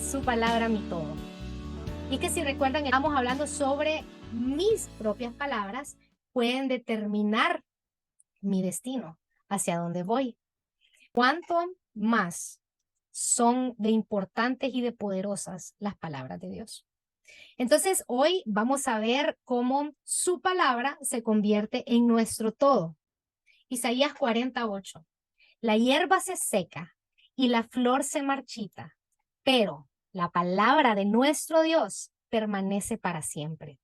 su palabra mi todo. Y es que si recuerdan, estamos hablando sobre mis propias palabras pueden determinar mi destino, hacia dónde voy. ¿Cuánto más son de importantes y de poderosas las palabras de Dios? Entonces, hoy vamos a ver cómo su palabra se convierte en nuestro todo. Isaías 48. La hierba se seca y la flor se marchita, pero la palabra de nuestro Dios permanece para siempre.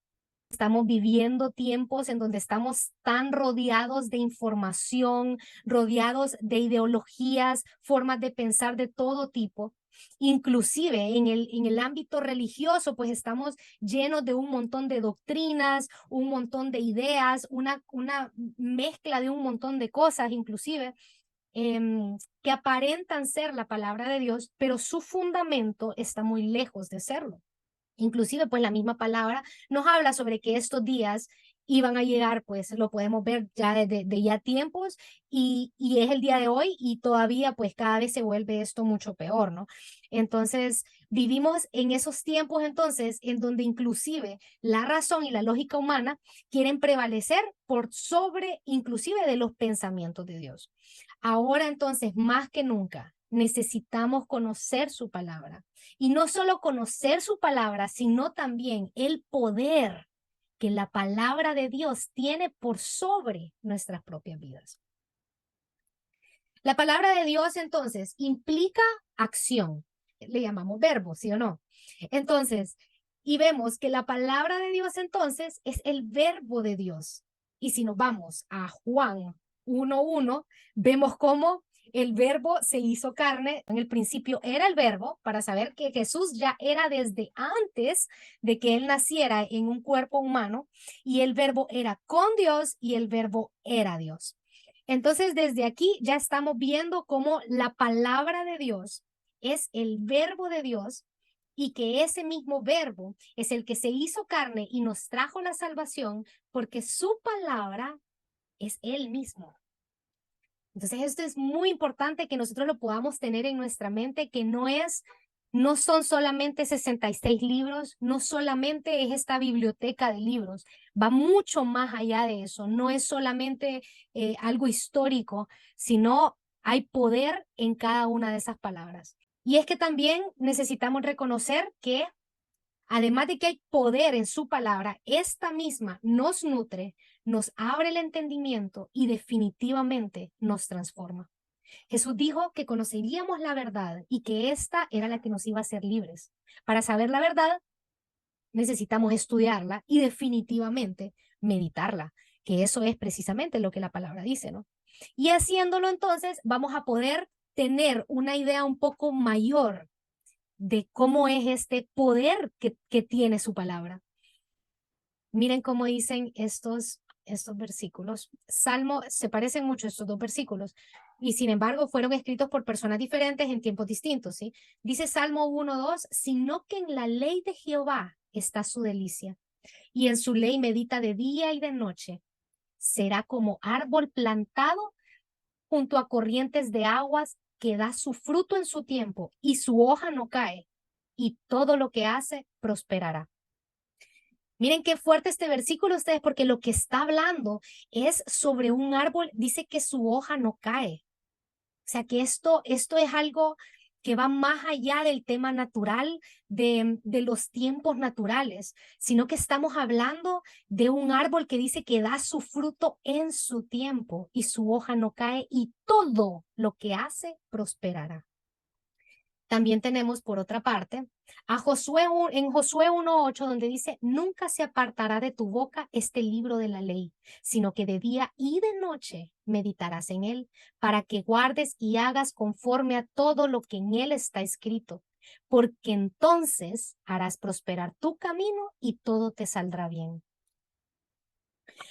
Estamos viviendo tiempos en donde estamos tan rodeados de información, rodeados de ideologías, formas de pensar de todo tipo. Inclusive en el ámbito religioso, pues estamos llenos de un montón de doctrinas, un montón de ideas, una mezcla de un montón de cosas, inclusive que aparentan ser la palabra de Dios, pero su fundamento está muy lejos de serlo. Inclusive, pues la misma palabra nos habla sobre que estos días iban a llegar, pues lo podemos ver ya desde de ya tiempos y es el día de hoy y todavía pues cada vez se vuelve esto mucho peor, ¿no? Entonces, vivimos en esos tiempos entonces en donde inclusive la razón y la lógica humana quieren prevalecer por sobre inclusive de los pensamientos de Dios. Ahora entonces, más que nunca, necesitamos conocer su palabra. Y no solo conocer su palabra, sino también el poder que la palabra de Dios tiene por sobre nuestras propias vidas. La palabra de Dios entonces implica acción. Le llamamos verbo, ¿sí o no? Entonces, y vemos que la palabra de Dios entonces es el verbo de Dios. Y si nos vamos a Juan 1:1, vemos cómo el verbo se hizo carne. En el principio era el verbo, para saber que Jesús ya era desde antes de que él naciera en un cuerpo humano, y el verbo era con Dios y el verbo era Dios. Entonces, desde aquí ya estamos viendo cómo la palabra de Dios es el verbo de Dios y que ese mismo verbo es el que se hizo carne y nos trajo la salvación porque su palabra es Él mismo. Entonces, esto es muy importante que nosotros lo podamos tener en nuestra mente, que no son solamente 66 libros, no solamente es esta biblioteca de libros, va mucho más allá de eso, no es solamente algo histórico, sino hay poder en cada una de esas palabras. Y es que también necesitamos reconocer que además de que hay poder en su palabra, esta misma nos nutre, nos abre el entendimiento y definitivamente nos transforma. Jesús dijo que conoceríamos la verdad y que esta era la que nos iba a hacer libres. Para saber la verdad, necesitamos estudiarla y definitivamente meditarla, que eso es precisamente lo que la palabra dice, ¿no? Y haciéndolo entonces, vamos a poder tener una idea un poco mayor de cómo es este poder que tiene su palabra. Miren cómo dicen estos versículos. Salmo, se parecen mucho estos dos versículos y sin embargo fueron escritos por personas diferentes en tiempos distintos, ¿sí? Dice Salmo 1:2, sino que en la ley de Jehová está su delicia y en su ley medita de día y de noche. Será como árbol plantado junto a corrientes de aguas que da su fruto en su tiempo y su hoja no cae y todo lo que hace prosperará. Miren qué fuerte este versículo ustedes, porque lo que está hablando es sobre un árbol, dice que su hoja no cae. O sea que esto es algo que va más allá del tema natural, de los tiempos naturales, sino que estamos hablando de un árbol que dice que da su fruto en su tiempo y su hoja no cae y todo lo que hace prosperará. También tenemos, por otra parte, a Josué en Josué 1:8, donde dice, nunca se apartará de tu boca este libro de la ley, sino que de día y de noche meditarás en él, para que guardes y hagas conforme a todo lo que en él está escrito, porque entonces harás prosperar tu camino y todo te saldrá bien.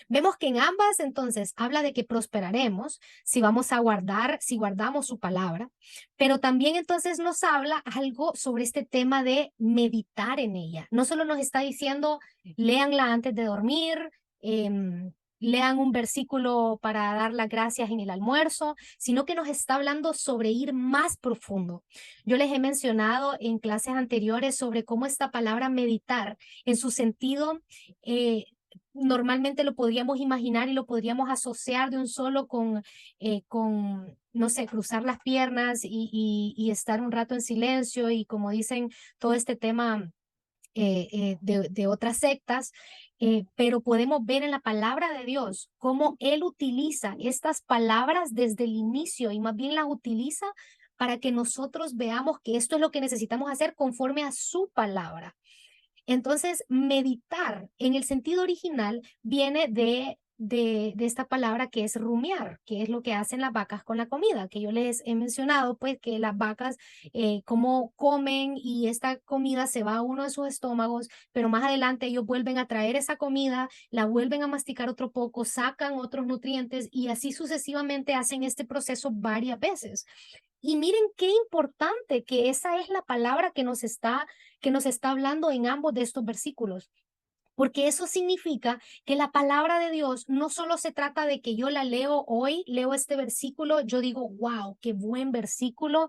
Vemos que en ambas entonces habla de que prosperaremos si vamos a guardar, si guardamos su palabra, pero también entonces nos habla algo sobre este tema de meditar en ella. No solo nos está diciendo, léanla antes de dormir, lean un versículo para dar las gracias en el almuerzo, sino que nos está hablando sobre ir más profundo. Yo les he mencionado en clases anteriores sobre cómo esta palabra meditar en su sentido normalmente lo podríamos imaginar y lo podríamos asociar de un solo no sé, cruzar las piernas y estar un rato en silencio y como dicen, todo este tema de otras sectas, pero podemos ver en la palabra de Dios cómo Él utiliza estas palabras desde el inicio y más bien las utiliza para que nosotros veamos que esto es lo que necesitamos hacer conforme a su palabra. Entonces, meditar en el sentido original viene de esta palabra que es rumiar, que es lo que hacen las vacas con la comida, que yo les he mencionado, pues que las vacas como comen y esta comida se va a uno de sus estómagos, pero más adelante ellos vuelven a traer esa comida, la vuelven a masticar otro poco, sacan otros nutrientes y así sucesivamente hacen este proceso varias veces. Y miren qué importante que esa es la palabra que nos está hablando en ambos de estos versículos. Porque eso significa que la palabra de Dios no solo se trata de que yo la leo hoy, leo este versículo, yo digo, wow, qué buen versículo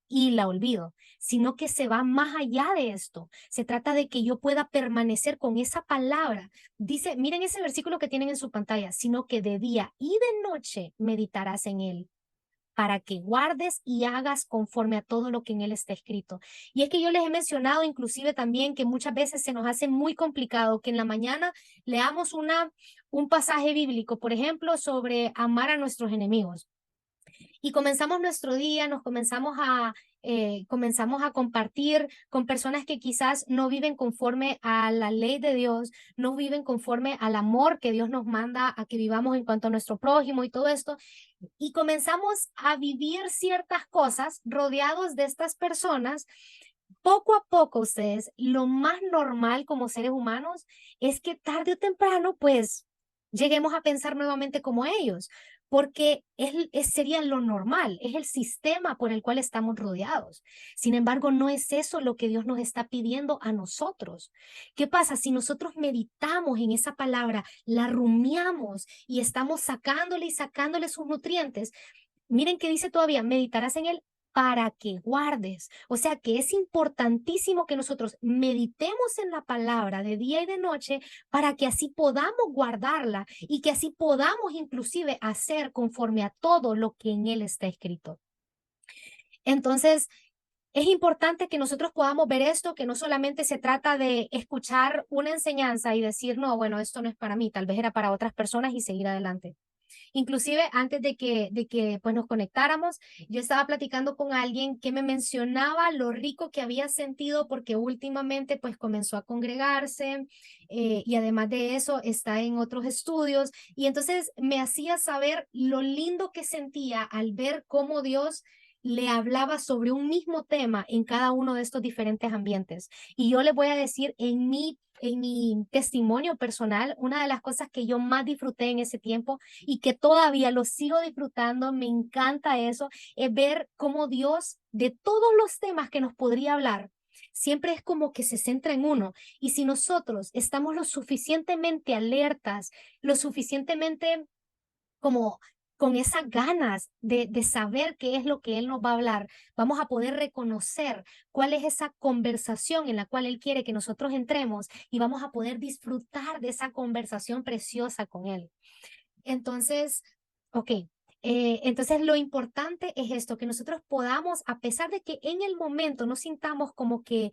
y la olvido, sino que se va más allá de esto. Se trata de que yo pueda permanecer con esa palabra. Dice, miren ese versículo que tienen en su pantalla, sino que de día y de noche meditarás en él para que guardes y hagas conforme a todo lo que en él está escrito. Y es que yo les he mencionado inclusive también que muchas veces se nos hace muy complicado que en la mañana leamos un pasaje bíblico, por ejemplo, sobre amar a nuestros enemigos y comenzamos nuestro día, comenzamos a compartir con personas que quizás no viven conforme a la ley de Dios, no viven conforme al amor que Dios nos manda a que vivamos en cuanto a nuestro prójimo y todo esto, y comenzamos a vivir ciertas cosas rodeados de estas personas. Poco a poco, ustedes, lo más normal como seres humanos es que tarde o temprano, pues, lleguemos a pensar nuevamente como ellos, porque sería lo normal, es el sistema por el cual estamos rodeados. Sin embargo, no es eso lo que Dios nos está pidiendo a nosotros. ¿Qué pasa si nosotros meditamos en esa palabra, la rumiamos y estamos sacándole y sacándole sus nutrientes? Miren que dice todavía, meditarás en él para que guardes. O sea que es importantísimo que nosotros meditemos en la palabra de día y de noche para que así podamos guardarla y que así podamos inclusive hacer conforme a todo lo que en él está escrito. Entonces, es importante que nosotros podamos ver esto, que no solamente se trata de escuchar una enseñanza y decir, no, bueno, esto no es para mí, tal vez era para otras personas y seguir adelante. Inclusive antes de que pues nos conectáramos, yo estaba platicando con alguien que me mencionaba lo rico que había sentido porque últimamente pues comenzó a congregarse y además de eso está en otros estudios y entonces me hacía saber lo lindo que sentía al ver cómo Dios le hablaba sobre un mismo tema en cada uno de estos diferentes ambientes. Y yo les voy a decir en mi testimonio personal, una de las cosas que yo más disfruté en ese tiempo y que todavía lo sigo disfrutando, me encanta eso, es ver cómo Dios de todos los temas que nos podría hablar, siempre es como que se centra en uno. Y si nosotros estamos lo suficientemente alertas, lo suficientemente como con esas ganas de saber qué es lo que Él nos va a hablar, vamos a poder reconocer cuál es esa conversación en la cual Él quiere que nosotros entremos y vamos a poder disfrutar de esa conversación preciosa con Él. Entonces, ok, entonces lo importante es esto, que nosotros podamos, a pesar de que en el momento no sintamos como que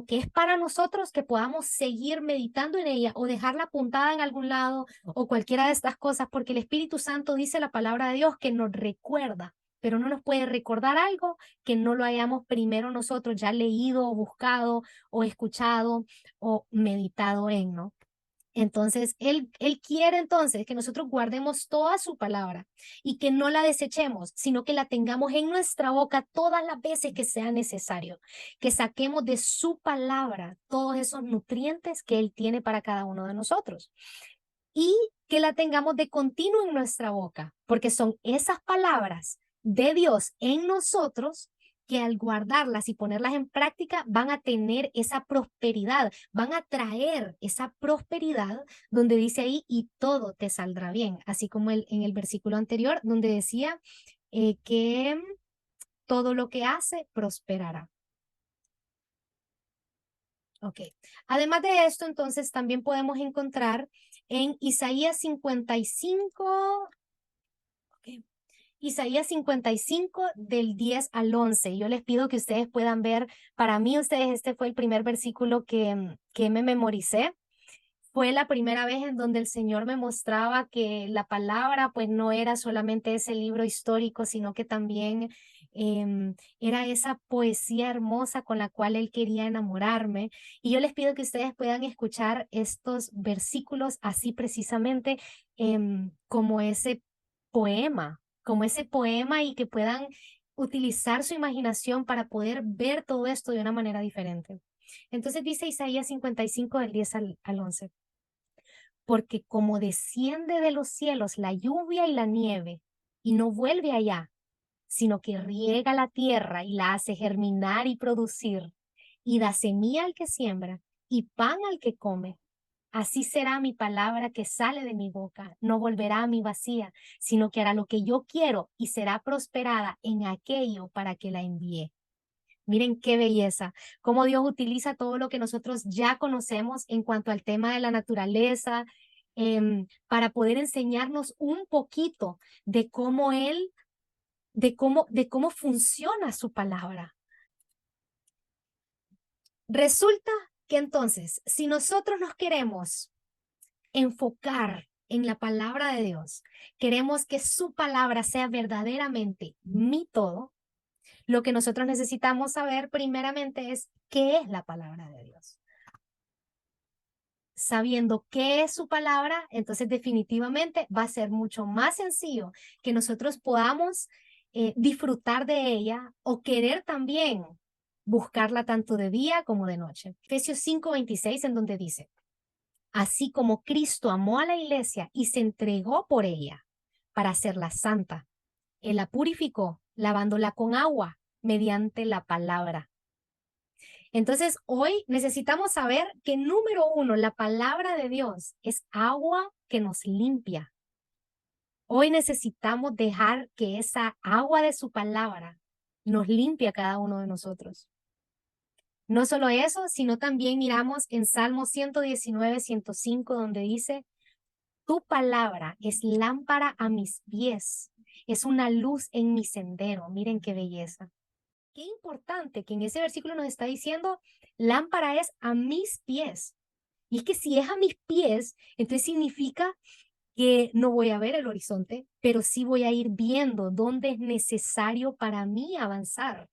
es para nosotros, que podamos seguir meditando en ella o dejarla apuntada en algún lado o cualquiera de estas cosas, porque el Espíritu Santo dice la palabra de Dios que nos recuerda, pero no nos puede recordar algo que no lo hayamos primero nosotros ya leído o buscado o escuchado o meditado en, ¿no? Entonces, él quiere entonces que nosotros guardemos toda su palabra y que no la desechemos, sino que la tengamos en nuestra boca todas las veces que sea necesario, que saquemos de su palabra todos esos nutrientes que Él tiene para cada uno de nosotros y que la tengamos de continuo en nuestra boca, porque son esas palabras de Dios en nosotros que al guardarlas y ponerlas en práctica van a tener esa prosperidad, van a traer esa prosperidad donde dice ahí y todo te saldrá bien, así como en el versículo anterior donde decía que todo lo que hace prosperará. Ok. Además de esto, entonces también podemos encontrar en Isaías 55, ok, Isaías 55 del 10 al 11. Yo les pido que ustedes puedan ver, para mí ustedes este fue el primer versículo que me memoricé. Fue la primera vez en donde el Señor me mostraba que la palabra pues no era solamente ese libro histórico, sino que también era esa poesía hermosa con la cual Él quería enamorarme. Y yo les pido que ustedes puedan escuchar estos versículos así precisamente como ese poema y que puedan utilizar su imaginación para poder ver todo esto de una manera diferente. Entonces dice Isaías 55 del 10 al 11. Porque como desciende de los cielos la lluvia y la nieve, y no vuelve allá, sino que riega la tierra y la hace germinar y producir, y da semilla al que siembra y pan al que come. Así será mi palabra que sale de mi boca, no volverá a mí vacía, sino que hará lo que yo quiero y será prosperada en aquello para que la envíe. Miren qué belleza, cómo Dios utiliza todo lo que nosotros ya conocemos en cuanto al tema de la naturaleza, para poder enseñarnos un poquito de cómo Él, de cómo funciona su palabra. Resulta que entonces, si nosotros nos queremos enfocar en la palabra de Dios, queremos que su palabra sea verdaderamente mi todo, lo que nosotros necesitamos saber primeramente es qué es la palabra de Dios. Sabiendo qué es su palabra, entonces definitivamente va a ser mucho más sencillo que nosotros podamos disfrutar de ella o querer también buscarla tanto de día como de noche. Efesios 5:26 en donde dice, así como Cristo amó a la iglesia y se entregó por ella para hacerla santa, Él la purificó lavándola con agua mediante la palabra. Entonces, hoy necesitamos saber que número uno, la palabra de Dios es agua que nos limpia. Hoy necesitamos dejar que esa agua de su palabra nos limpie a cada uno de nosotros. No solo eso, sino también miramos en Salmo 119, 105, donde dice, tu palabra es lámpara a mis pies, es una luz en mi sendero. Miren qué belleza. Qué importante que en ese versículo nos está diciendo, lámpara es a mis pies. Y es que si es a mis pies, entonces significa que no voy a ver el horizonte, pero sí voy a ir viendo dónde es necesario para mí avanzar.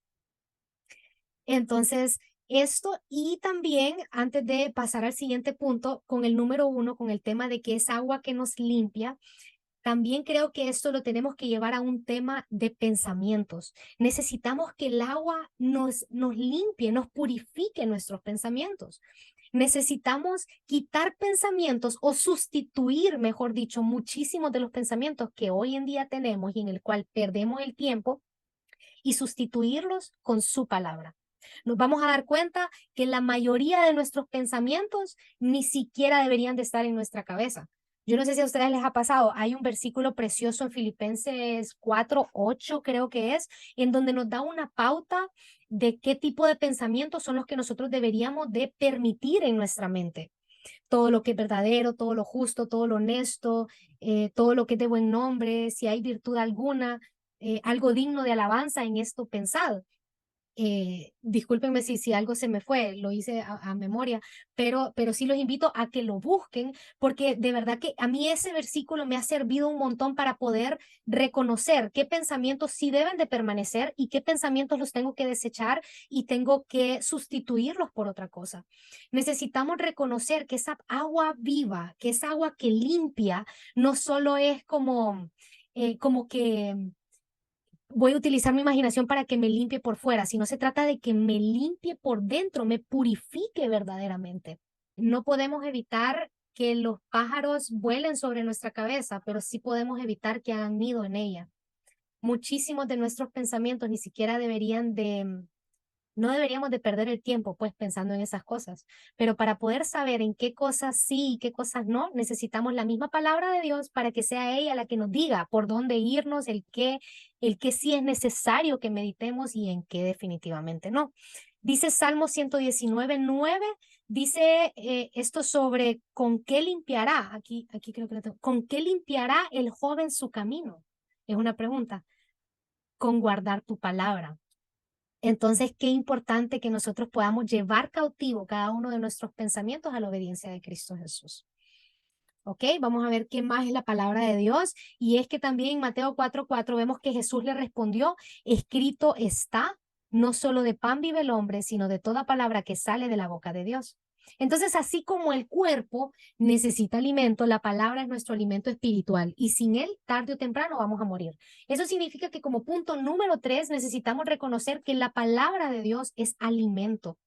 Entonces, esto y también antes de pasar al siguiente punto, con el número uno, con el tema de que es agua que nos limpia, también creo que esto lo tenemos que llevar a un tema de pensamientos. Necesitamos que el agua nos limpie, nos purifique nuestros pensamientos. Necesitamos quitar pensamientos o sustituir, mejor dicho, muchísimos de los pensamientos que hoy en día tenemos y en el cual perdemos el tiempo y sustituirlos con su palabra. Nos vamos a dar cuenta que la mayoría de nuestros pensamientos ni siquiera deberían de estar en nuestra cabeza. Yo no sé si a ustedes les ha pasado, hay un versículo precioso en Filipenses 4:8 creo que es, en donde nos da una pauta de qué tipo de pensamientos son los que nosotros deberíamos de permitir en nuestra mente. Todo lo que es verdadero, todo lo justo, todo lo honesto, todo lo que es de buen nombre, si hay virtud alguna, algo digno de alabanza en esto pensado. Discúlpenme si algo se me fue, lo hice a memoria, pero sí los invito a que lo busquen, porque de verdad que a mí ese versículo me ha servido un montón para poder reconocer qué pensamientos sí deben de permanecer y qué pensamientos los tengo que desechar y tengo que sustituirlos por otra cosa. Necesitamos reconocer que esa agua viva, que esa agua que limpia, no solo es como que voy a utilizar mi imaginación para que me limpie por fuera, sino se trata de que me limpie por dentro, me purifique verdaderamente. No podemos evitar que los pájaros vuelen sobre nuestra cabeza, pero sí podemos evitar que hagan nido en ella. muchísimos de nuestros pensamientos ni siquiera no deberíamos de perder el tiempo pues pensando en esas cosas, pero para poder saber en qué cosas sí y qué cosas no, necesitamos la misma palabra de Dios para que sea ella la que nos diga por dónde irnos, el qué sí es necesario que meditemos y en qué definitivamente no. Dice Salmo 119:9, dice esto sobre con qué limpiará, aquí creo que lo tengo, con qué limpiará el joven su camino. Es una pregunta, con guardar tu palabra. Entonces, qué importante que nosotros podamos llevar cautivo cada uno de nuestros pensamientos a la obediencia de Cristo Jesús. ¿Ok? Vamos a ver qué más es la palabra de Dios. Y es que también en Mateo 4:4 vemos que Jesús le respondió, escrito está, no solo de pan vive el hombre, sino de toda palabra que sale de la boca de Dios. Entonces, así como el cuerpo necesita alimento, la palabra es nuestro alimento espiritual y sin él, tarde o temprano, vamos a morir. Eso significa que como punto número 3, necesitamos reconocer que la palabra de Dios es alimento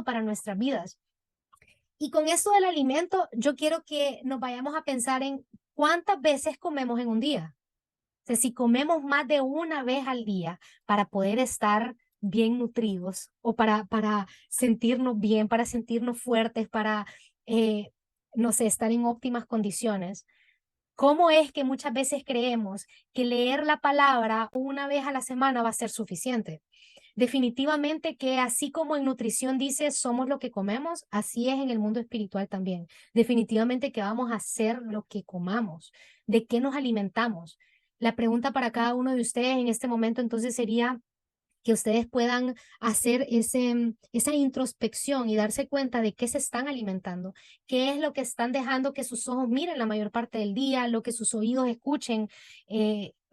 para nuestras vidas. Y con esto del alimento, yo quiero que nos vayamos a pensar en cuántas veces comemos en un día. O sea, si comemos más de una vez al día para poder estar bien nutridos o para sentirnos bien, para sentirnos fuertes, para, no sé, estar en óptimas condiciones. ¿Cómo es que muchas veces creemos que leer la palabra una vez a la semana va a ser suficiente? Definitivamente que así como en nutrición dice somos lo que comemos, así es en el mundo espiritual también. Definitivamente que vamos a hacer lo que comamos, de qué nos alimentamos. La pregunta para cada uno de ustedes en este momento entonces sería que ustedes puedan hacer esa introspección y darse cuenta de qué se están alimentando, qué es lo que están dejando que sus ojos miren la mayor parte del día, lo que sus oídos escuchen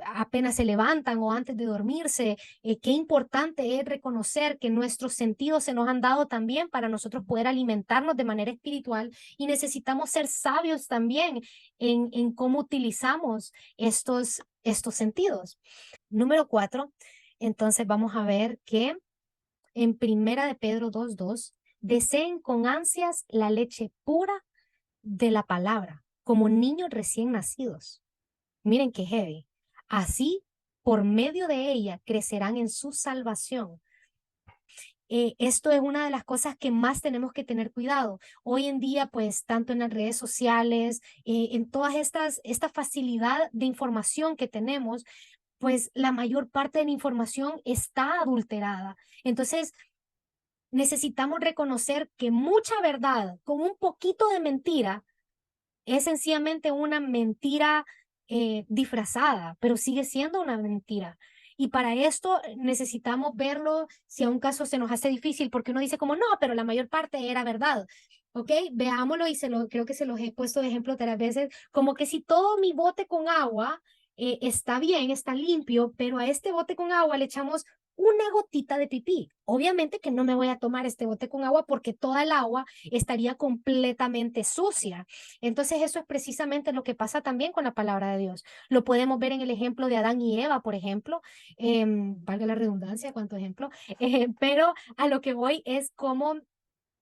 apenas se levantan o antes de dormirse. Qué importante es reconocer que nuestros sentidos se nos han dado también para nosotros poder alimentarnos de manera espiritual y necesitamos ser sabios también en cómo utilizamos estos sentidos. Número 4. Entonces vamos a ver que en Primera de Pedro 2:2, deseen con ansias la leche pura de la palabra, como niños recién nacidos. Miren qué heavy. Así, por medio de ella, crecerán en su salvación. Esto es una de las cosas que más tenemos que tener cuidado. Hoy en día, pues, tanto en las redes sociales, en todas esta facilidad de información que tenemos, pues la mayor parte de la información está adulterada. Entonces, necesitamos reconocer que mucha verdad con un poquito de mentira es sencillamente una mentira disfrazada, pero sigue siendo una mentira. Y para esto necesitamos verlo si a un caso se nos hace difícil, porque uno dice como, no, pero la mayor parte era verdad. ¿Ok? Veámoslo y creo que se los he puesto de ejemplo otras veces, como que si todo mi bote con agua está bien, está limpio, pero a este bote con agua le echamos una gotita de pipí. Obviamente que no me voy a tomar este bote con agua porque toda el agua estaría completamente sucia. Entonces eso es precisamente lo que pasa también con la palabra de Dios. Lo podemos ver en el ejemplo de Adán y Eva, por ejemplo. Valga la redundancia, cuánto ejemplo. Pero a lo que voy es como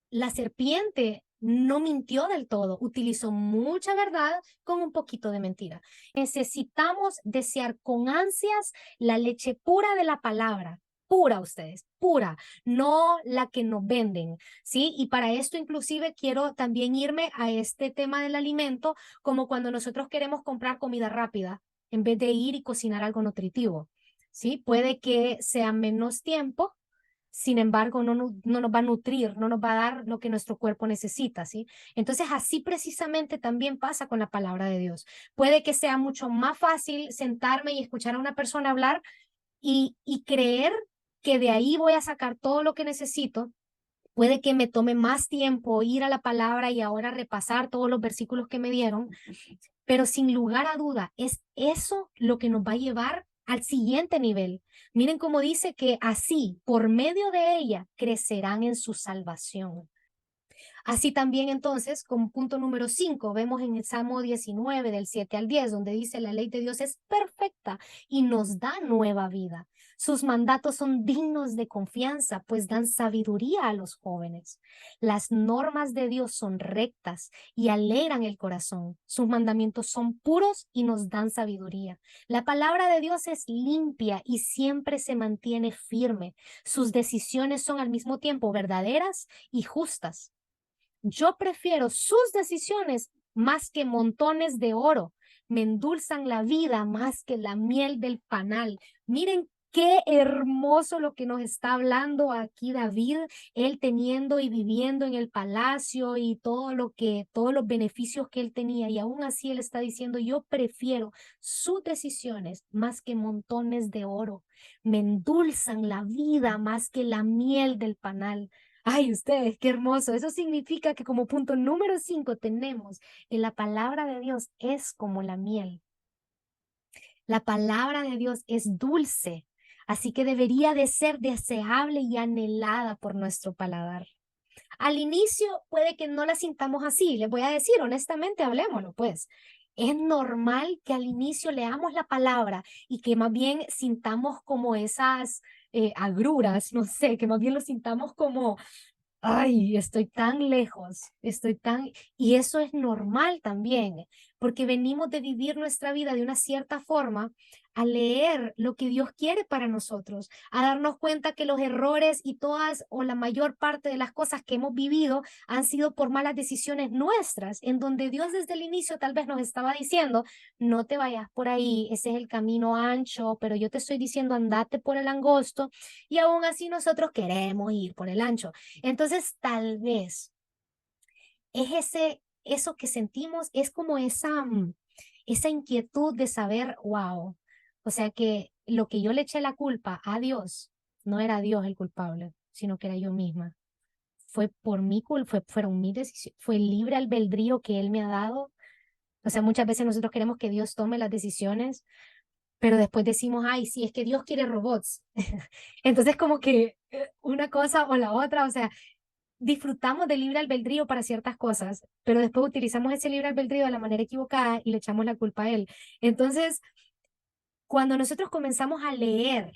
la serpiente no mintió del todo, utilizó mucha verdad con un poquito de mentira. Necesitamos desear con ansias la leche pura de la palabra. Pura ustedes, pura, no la que nos venden, ¿sí? Y para esto inclusive quiero también irme a este tema del alimento, como cuando nosotros queremos comprar comida rápida, en vez de ir y cocinar algo nutritivo, ¿sí? Puede que sea menos tiempo, sin embargo, no nos va a nutrir, no nos va a dar lo que nuestro cuerpo necesita, ¿sí? Entonces, así precisamente también pasa con la palabra de Dios. Puede que sea mucho más fácil sentarme y escuchar a una persona hablar y creer que de ahí voy a sacar todo lo que necesito. Puede que me tome más tiempo ir a la palabra y ahora repasar todos los versículos que me dieron, pero sin lugar a duda es eso lo que nos va a llevar al siguiente nivel. Miren cómo dice que así, por medio de ella, crecerán en su salvación. Así también entonces, como punto número 5, vemos en el Salmo 19, del 7 al 10, donde dice la ley de Dios es perfecta y nos da nueva vida. Sus mandatos son dignos de confianza, pues dan sabiduría a los jóvenes. Las normas de Dios son rectas y alegran el corazón. Sus mandamientos son puros y nos dan sabiduría. La palabra de Dios es limpia y siempre se mantiene firme. Sus decisiones son al mismo tiempo verdaderas y justas. Yo prefiero sus decisiones más que montones de oro. Me endulzan la vida más que la miel del panal. Miren qué hermoso lo que nos está hablando aquí David, él teniendo y viviendo en el palacio y todos los beneficios que él tenía. Y aún así él está diciendo, yo prefiero sus decisiones más que montones de oro. Me endulzan la vida más que la miel del panal. Ay, ustedes, qué hermoso. Eso significa que como punto número 5 tenemos que la palabra de Dios es como la miel. La palabra de Dios es dulce, así que debería de ser deseable y anhelada por nuestro paladar. Al inicio puede que no la sintamos así. Les voy a decir, honestamente, hablémoslo, pues. Es normal que al inicio leamos la palabra y que más bien sintamos como esas agruras, no sé, que más bien lo sintamos como ay, estoy tan lejos, estoy tan... Y eso es normal también, porque venimos de vivir nuestra vida de una cierta forma a leer lo que Dios quiere para nosotros, a darnos cuenta que los errores y todas o la mayor parte de las cosas que hemos vivido han sido por malas decisiones nuestras, en donde Dios desde el inicio tal vez nos estaba diciendo, no te vayas por ahí, ese es el camino ancho, pero yo te estoy diciendo, andate por el angosto, y aún así nosotros queremos ir por el ancho. Entonces, tal vez es eso que sentimos, es como esa inquietud de saber, wow, o sea que lo que yo le eché la culpa a Dios, no era Dios el culpable, sino que era yo misma. Fue por mi culpa, fueron mis decisiones, fue el libre albedrío que Él me ha dado. O sea, muchas veces nosotros queremos que Dios tome las decisiones, pero después decimos, ay, sí, es que Dios quiere robots. Entonces, como que una cosa o la otra, o sea, disfrutamos del libre albedrío para ciertas cosas, pero después utilizamos ese libre albedrío de la manera equivocada y le echamos la culpa a él. Entonces, cuando nosotros comenzamos a leer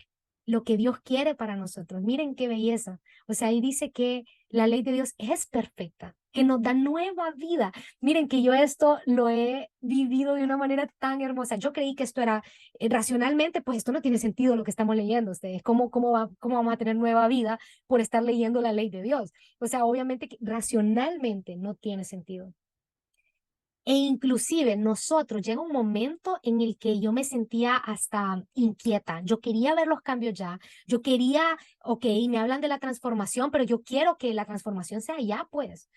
lo que Dios quiere para nosotros, miren qué belleza. O sea, ahí dice que la ley de Dios es perfecta, que nos da nueva vida. Miren que yo esto lo he vivido de una manera tan hermosa. Yo creí que esto era racionalmente, pues esto no tiene sentido lo que estamos leyendo ustedes. ¿Cómo vamos a tener nueva vida por estar leyendo la ley de Dios? O sea, obviamente que racionalmente no tiene sentido. E inclusive nosotros llega un momento en el que yo me sentía hasta inquieta. Yo quería ver los cambios ya. Yo quería, ok, me hablan de la transformación, pero yo quiero que la transformación sea ya, pues.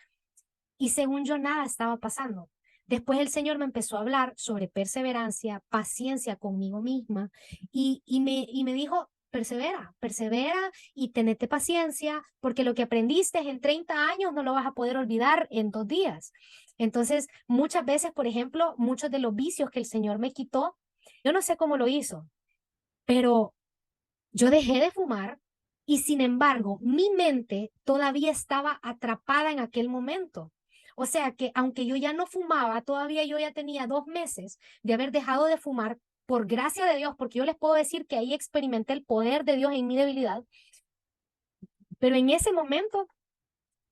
Y según yo, nada estaba pasando. Después el Señor me empezó a hablar sobre perseverancia, paciencia conmigo misma y me dijo, persevera, persevera y tenete paciencia, porque lo que aprendiste en 30 años no lo vas a poder olvidar en 2 días. Entonces, muchas veces, por ejemplo, muchos de los vicios que el Señor me quitó, yo no sé cómo lo hizo, pero yo dejé de fumar y sin embargo, mi mente todavía estaba atrapada en aquel momento. O sea que aunque yo ya no fumaba, todavía yo ya tenía 2 meses de haber dejado de fumar por gracia de Dios, porque yo les puedo decir que ahí experimenté el poder de Dios en mi debilidad, pero en ese momento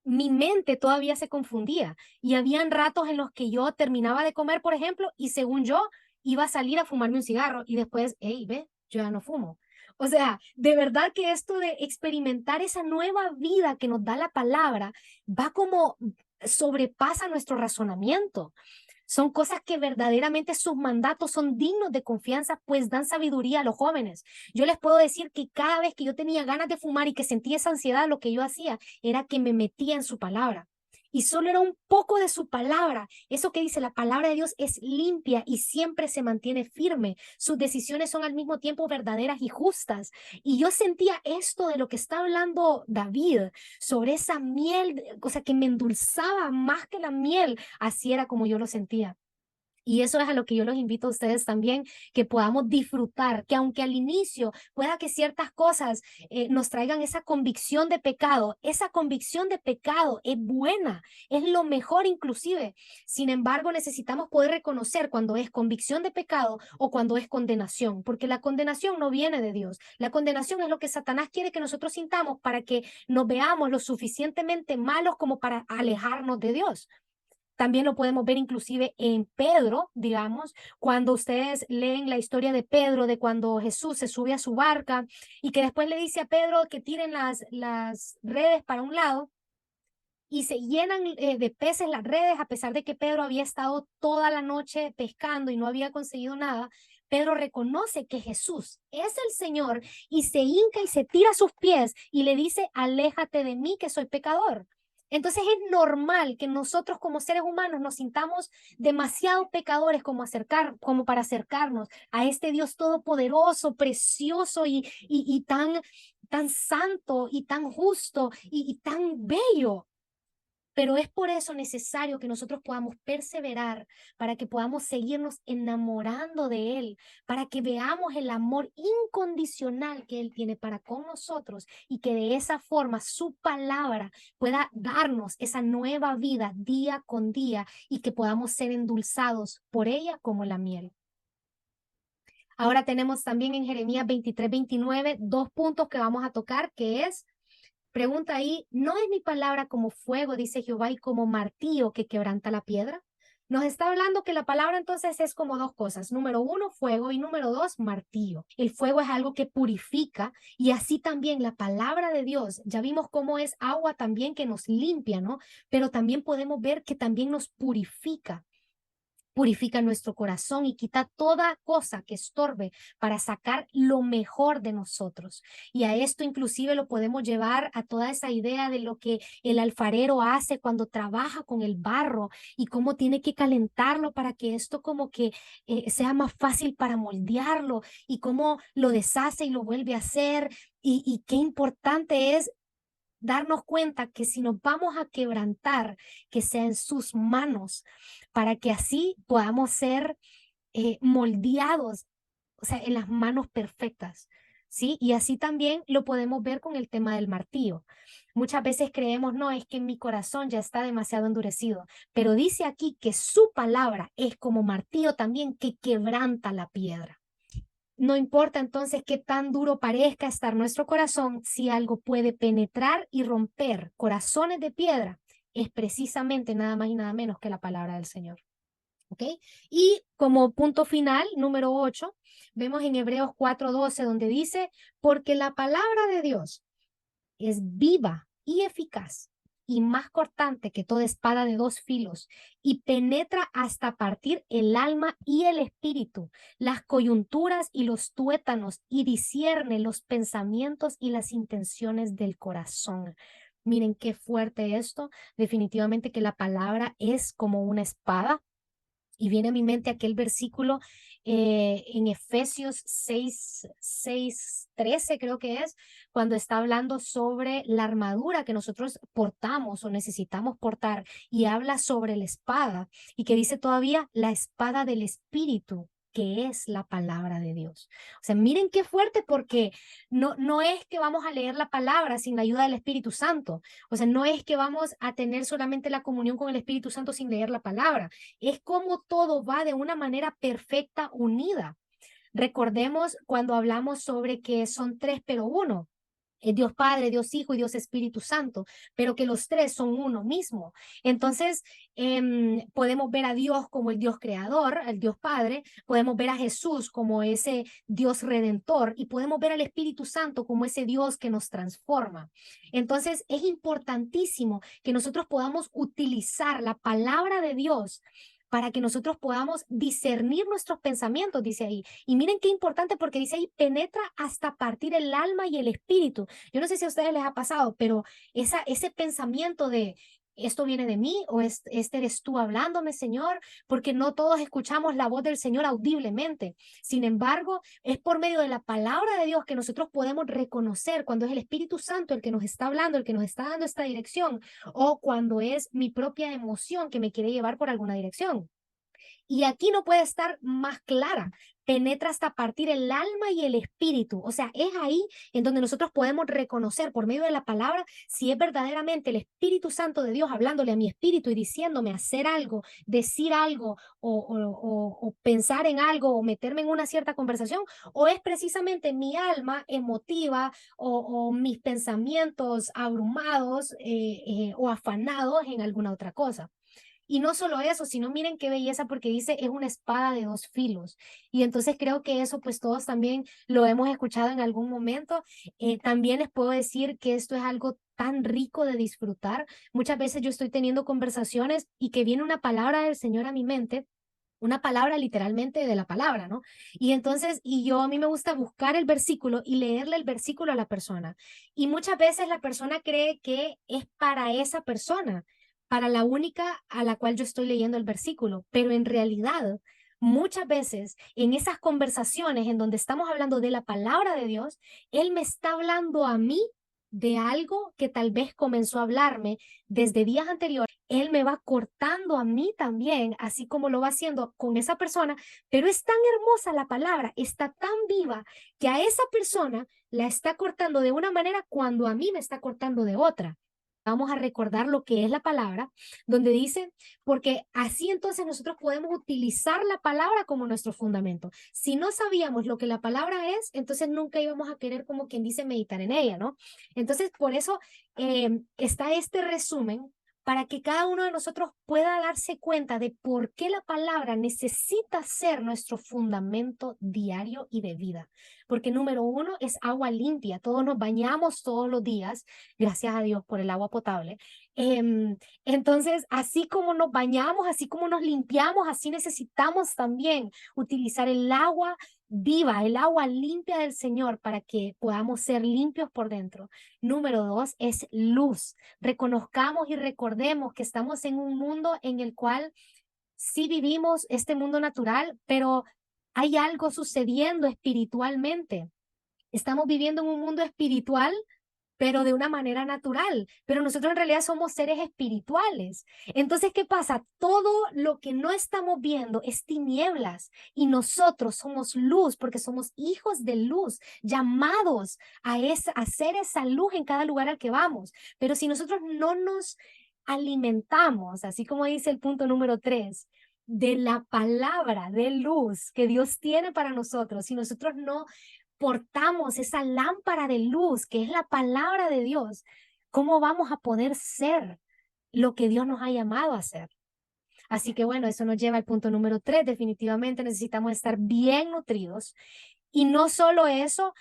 mi mente todavía se confundía y habían ratos en los que yo terminaba de comer, por ejemplo, y según yo iba a salir a fumarme un cigarro y después, hey, ve, yo ya no fumo. O sea, de verdad que esto de experimentar esa nueva vida que nos da la palabra va como sobrepasa nuestro razonamiento. Son cosas que verdaderamente sus mandatos son dignos de confianza, pues dan sabiduría a los jóvenes. Yo les puedo decir que cada vez que yo tenía ganas de fumar y que sentía esa ansiedad, lo que yo hacía era que me metía en su palabra. Y solo era un poco de su palabra. Eso que dice la palabra de Dios es limpia y siempre se mantiene firme. Sus decisiones son al mismo tiempo verdaderas y justas. Y yo sentía esto de lo que está hablando David, sobre esa miel, o sea, que me endulzaba más que la miel. Así era como yo lo sentía. Y eso es a lo que yo los invito a ustedes también, que podamos disfrutar, que aunque al inicio pueda que ciertas cosas nos traigan esa convicción de pecado, esa convicción de pecado es buena, es lo mejor inclusive. Sin embargo, necesitamos poder reconocer cuando es convicción de pecado o cuando es condenación, porque la condenación no viene de Dios. La condenación es lo que Satanás quiere que nosotros sintamos para que nos veamos lo suficientemente malos como para alejarnos de Dios. También lo podemos ver inclusive en Pedro, digamos, cuando ustedes leen la historia de Pedro, de cuando Jesús se sube a su barca y que después le dice a Pedro que tiren las redes para un lado y se llenan de peces las redes, a pesar de que Pedro había estado toda la noche pescando y no había conseguido nada. Pedro reconoce que Jesús es el Señor y se hinca y se tira a sus pies y le dice, aléjate de mí que soy pecador. Entonces es normal que nosotros como seres humanos nos sintamos demasiado pecadores como para acercarnos a este Dios todopoderoso, precioso y tan santo y tan justo y tan bello. Pero es por eso necesario que nosotros podamos perseverar, para que podamos seguirnos enamorando de Él, para que veamos el amor incondicional que Él tiene para con nosotros y que de esa forma su palabra pueda darnos esa nueva vida día con día y que podamos ser endulzados por ella como la miel. Ahora tenemos también en Jeremías 23-29 dos puntos que vamos a tocar, que es pregunta ahí, ¿no es mi palabra como fuego, dice Jehová, y como martillo que quebranta la piedra? Nos está hablando que la palabra entonces es como dos cosas. Número uno, fuego y número dos, martillo. El fuego es algo que purifica y así también la palabra de Dios. Ya vimos cómo es agua también que nos limpia, ¿no? Pero también podemos ver que también nos purifica. Purifica nuestro corazón y quita toda cosa que estorbe para sacar lo mejor de nosotros. Y a esto inclusive lo podemos llevar a toda esa idea de lo que el alfarero hace cuando trabaja con el barro y cómo tiene que calentarlo para que esto como que sea más fácil para moldearlo y cómo lo deshace y lo vuelve a hacer. Y qué importante es darnos cuenta que si nos vamos a quebrantar, que sea en sus manos, para que así podamos ser moldeados, o sea, en las manos perfectas, ¿sí? Y así también lo podemos ver con el tema del martillo. Muchas veces creemos, no, es que mi corazón ya está demasiado endurecido, pero dice aquí que su palabra es como martillo también que quebranta la piedra. No importa entonces qué tan duro parezca estar nuestro corazón, si algo puede penetrar y romper corazones de piedra, es precisamente nada más y nada menos que la palabra del Señor. ¿Ok? Y como punto final, número 8, vemos en Hebreos 4:12, donde dice, porque la palabra de Dios es viva y eficaz y más cortante que toda espada de dos filos y penetra hasta partir el alma y el espíritu, las coyunturas y los tuétanos y discierne los pensamientos y las intenciones del corazón. Miren qué fuerte esto. Definitivamente que la palabra es como una espada. Y viene a mi mente aquel versículo en Efesios 6:13 creo que es, cuando está hablando sobre la armadura que nosotros portamos o necesitamos portar y habla sobre la espada y que dice todavía la espada del Espíritu, que es la palabra de Dios. O sea, miren qué fuerte porque no es que vamos a leer la palabra sin la ayuda del Espíritu Santo. O sea, no es que vamos a tener solamente la comunión con el Espíritu Santo sin leer la palabra. Es como todo va de una manera perfecta, unida. Recordemos cuando hablamos sobre que son tres pero uno. Es Dios Padre, Dios Hijo y Dios Espíritu Santo, pero que los tres son uno mismo. Entonces, podemos ver a Dios como el Dios creador, el Dios Padre, podemos ver a Jesús como ese Dios redentor y podemos ver al Espíritu Santo como ese Dios que nos transforma. Entonces, es importantísimo que nosotros podamos utilizar la palabra de Dios para que nosotros podamos discernir nuestros pensamientos, dice ahí. Y miren qué importante porque dice ahí, penetra hasta partir el alma y el espíritu. Yo no sé si a ustedes les ha pasado, pero ese pensamiento de, ¿esto viene de mí o este eres tú hablándome, Señor? Porque no todos escuchamos la voz del Señor audiblemente. Sin embargo, es por medio de la palabra de Dios que nosotros podemos reconocer cuando es el Espíritu Santo el que nos está hablando, el que nos está dando esta dirección, o cuando es mi propia emoción que me quiere llevar por alguna dirección. Y aquí no puede estar más clara. Penetra hasta partir el alma y el espíritu. O sea, es ahí en donde nosotros podemos reconocer por medio de la palabra si es verdaderamente el Espíritu Santo de Dios hablándole a mi espíritu y diciéndome hacer algo, decir algo o pensar en algo o meterme en una cierta conversación, o es precisamente mi alma emotiva o mis pensamientos abrumados o afanados en alguna otra cosa. Y no solo eso, sino miren qué belleza porque dice es una espada de dos filos. Y entonces creo que eso pues todos también lo hemos escuchado en algún momento. También les puedo decir que esto es algo tan rico de disfrutar. Muchas veces yo estoy teniendo conversaciones y que viene una palabra del Señor a mi mente, una palabra literalmente de la palabra, ¿no? Y entonces, a mí me gusta buscar el versículo y leerle el versículo a la persona. Y muchas veces la persona cree que es para esa persona, para la única a la cual yo estoy leyendo el versículo, pero en realidad, muchas veces en esas conversaciones en donde estamos hablando de la palabra de Dios, Él me está hablando a mí de algo que tal vez comenzó a hablarme desde días anteriores. Él me va cortando a mí también, así como lo va haciendo con esa persona, pero es tan hermosa la palabra, está tan viva que a esa persona la está cortando de una manera cuando a mí me está cortando de otra. Vamos a recordar lo que es la palabra, donde dice, porque así entonces nosotros podemos utilizar la palabra como nuestro fundamento. Si no sabíamos lo que la palabra es, entonces nunca íbamos a querer, como quien dice, meditar en ella, ¿no? Entonces, por eso está este resumen para que cada uno de nosotros pueda darse cuenta de por qué la palabra necesita ser nuestro fundamento diario y de vida. Porque número uno es agua limpia. Todos nos bañamos todos los días, gracias a Dios por el agua potable. Entonces, así como nos bañamos, así como nos limpiamos, así necesitamos también utilizar el agua viva, el agua limpia del Señor para que podamos ser limpios por dentro. Número dos es luz. Reconozcamos y recordemos que estamos en un mundo en el cual sí vivimos este mundo natural, pero hay algo sucediendo espiritualmente. Estamos viviendo en un mundo espiritual, pero de una manera natural. Pero nosotros en realidad somos seres espirituales. Entonces, ¿qué pasa? Todo lo que no estamos viendo es tinieblas y nosotros somos luz porque somos hijos de luz, llamados a ser esa luz en cada lugar al que vamos. Pero si nosotros no nos alimentamos, así como dice el punto número 3, de la palabra de luz que Dios tiene para nosotros, si nosotros no portamos esa lámpara de luz que es la palabra de Dios, ¿cómo vamos a poder ser lo que Dios nos ha llamado a ser? Así que bueno, eso nos lleva al punto número 3. Definitivamente necesitamos estar bien nutridos. Y no solo eso,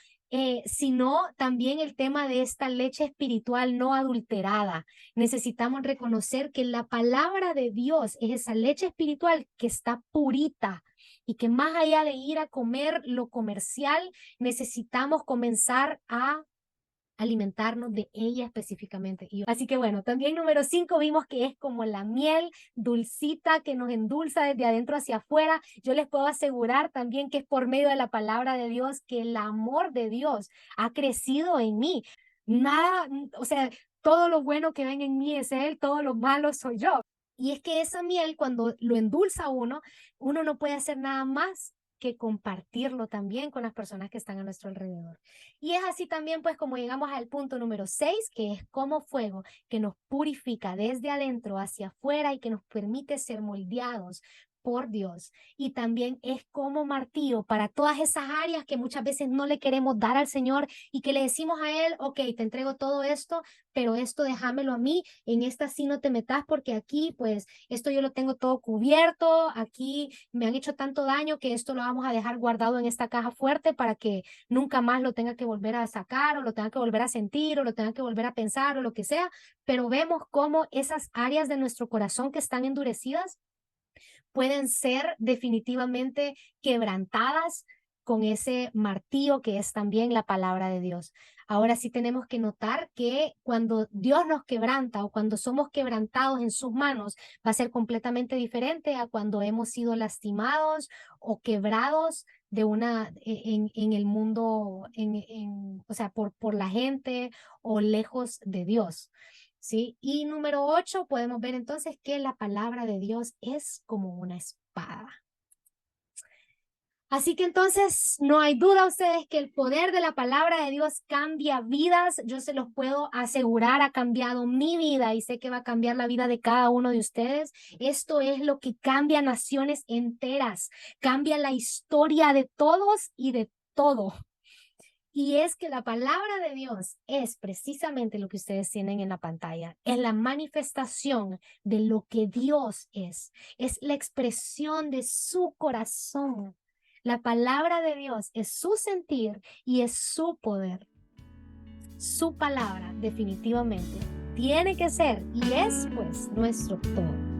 sino también el tema de esta leche espiritual no adulterada. Necesitamos reconocer que la palabra de Dios es esa leche espiritual que está purita y que más allá de ir a comer lo comercial, necesitamos comenzar a alimentarnos de ella específicamente. Así que bueno, también número 5 vimos que es como la miel dulcita que nos endulza desde adentro hacia afuera. Yo les puedo asegurar también que es por medio de la palabra de Dios que el amor de Dios ha crecido en mí. Nada, o sea, todo lo bueno que ven en mí es Él, todo lo malo soy yo. Y es que esa miel, cuando lo endulza uno no puede hacer nada más que compartirlo también con las personas que están a nuestro alrededor. Y es así también, pues, como llegamos al punto número 6, que es como fuego que nos purifica desde adentro hacia afuera y que nos permite ser moldeados por Dios. Y también es como martillo para todas esas áreas que muchas veces no le queremos dar al Señor y que le decimos a Él, ok, te entrego todo esto, pero esto déjamelo a mí, en esta sí no te metas porque aquí, pues, esto yo lo tengo todo cubierto, aquí me han hecho tanto daño que esto lo vamos a dejar guardado en esta caja fuerte para que nunca más lo tenga que volver a sacar o lo tenga que volver a sentir o lo tenga que volver a pensar o lo que sea, pero vemos cómo esas áreas de nuestro corazón que están endurecidas pueden ser definitivamente quebrantadas con ese martillo que es también la palabra de Dios. Ahora sí tenemos que notar que cuando Dios nos quebranta o cuando somos quebrantados en sus manos, va a ser completamente diferente a cuando hemos sido lastimados o quebrados de en el mundo, o sea, por la gente o lejos de Dios. ¿sí? Y número 8, podemos ver entonces que la palabra de Dios es como una espada. Así que entonces no hay duda ustedes que el poder de la palabra de Dios cambia vidas. Yo se los puedo asegurar, ha cambiado mi vida y sé que va a cambiar la vida de cada uno de ustedes. Esto es lo que cambia naciones enteras, cambia la historia de todos y de todo. Y es que la palabra de Dios es precisamente lo que ustedes tienen en la pantalla. Es la manifestación de lo que Dios es. Es la expresión de su corazón. La palabra de Dios es su sentir y es su poder. Su palabra definitivamente tiene que ser y es pues nuestro todo.